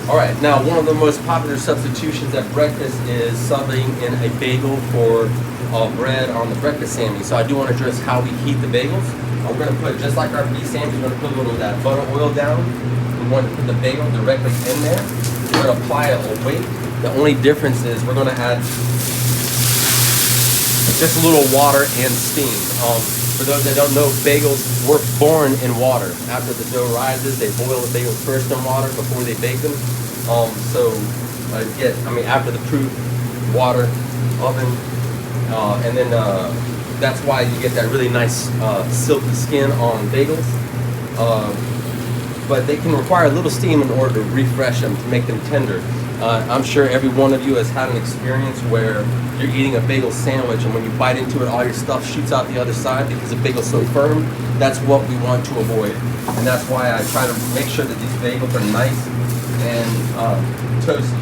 All right, now one of the most popular substitutions at breakfast is subbing in a bagel for bread on the breakfast Sammy. So I do want to address how we heat the bagels. We're going to put, just like our beef Sammy, we're going to put a little of that butter oil down. We want to put the bagel directly in there. We're going to apply a weight. The only difference is we're going to add just a little water and steam. For those that don't know, bagels were born in water. After the dough rises, they boil the bagels first in water before they bake them. After the proof, water, oven, and then that's why you get that really nice silky skin on bagels. But they can require a little steam in order to refresh them, to make them tender. I'm sure every one of you has had an experience where you're eating a bagel sandwich and when you bite into it, all your stuff shoots out the other side because the bagel's so firm. That's what we want to avoid. And that's why I try to make sure that these bagels are nice and toasty.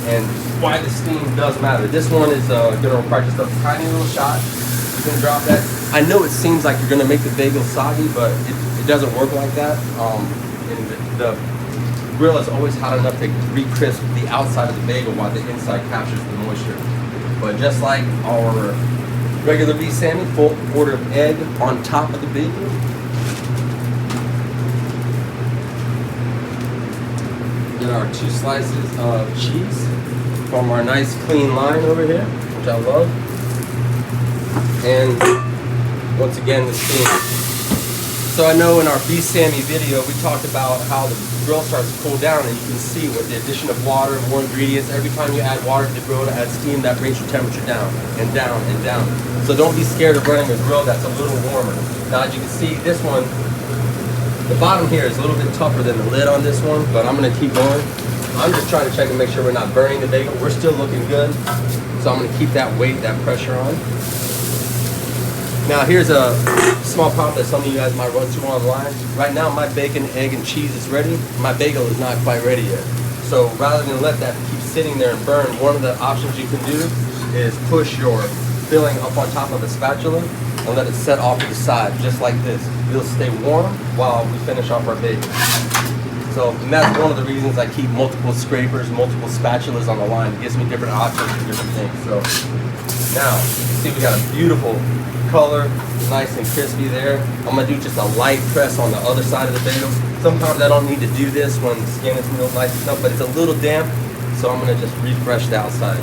And why the steam does matter. This one is going to require just a tiny little shot. You can drop that. I know it seems like you're going to make the bagel soggy, but it doesn't work like that. And the grill is always hot enough to re-crisp the outside of the bagel while the inside captures the moisture. But just like our regular beef Sammy, full quarter of egg on top of the bagel. Get our 2 slices of cheese from our nice clean line over here, which I love. And once again, the steam. So I know in our beef Sammy video, we talked about how the grill starts to cool down, and you can see with the addition of water and more ingredients, every time you add water to the grill to add steam, that brings your temperature down and down and down. So don't be scared of running a grill that's a little warmer. Now as you can see, this one, the bottom here is a little bit tougher than the lid on this one, but I'm gonna keep going. I'm just trying to check and make sure we're not burning the bagel. We're still looking good. So I'm gonna keep that weight, that pressure on. Now here's a small prop that some of you guys might run to online. Right now my bacon, egg, and cheese is ready. My bagel is not quite ready yet. So rather than let that keep sitting there and burn, one of the options you can do is push your filling up on top of the spatula and let it set off to the side, just like this. It'll stay warm while we finish off our bagel. So, and that's one of the reasons I keep multiple scrapers, multiple spatulas on the line. It gives me different options for different things. So now, you see we got a beautiful color, nice and crispy there. I'm gonna do just a light press on the other side of the bagel. Sometimes I don't need to do this when the skin is real nice and stuff, but it's a little damp, so I'm gonna just refresh the outside.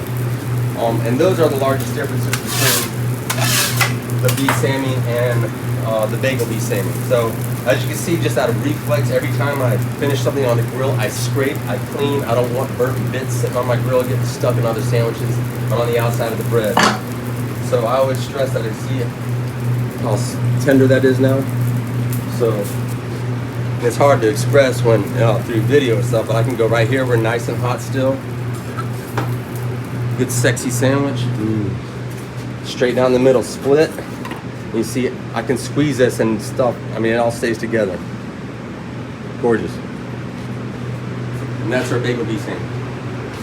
And those are the largest differences between the beef Sammy and the bagel beef Sammy. So as you can see, just out of reflex, every time I finish something on the grill, I scrape, I clean. I don't want burnt bits sitting on my grill getting stuck in other sandwiches and on the outside of the bread. So I always stress that. I see how tender that is now. So it's hard to express when through video and stuff, but I can go right here. We're nice and hot still. Good sexy sandwich. Straight down the middle, split. You see, I can squeeze this and stuff. I mean, it all stays together. Gorgeous. And that's our bagel beef Sammy.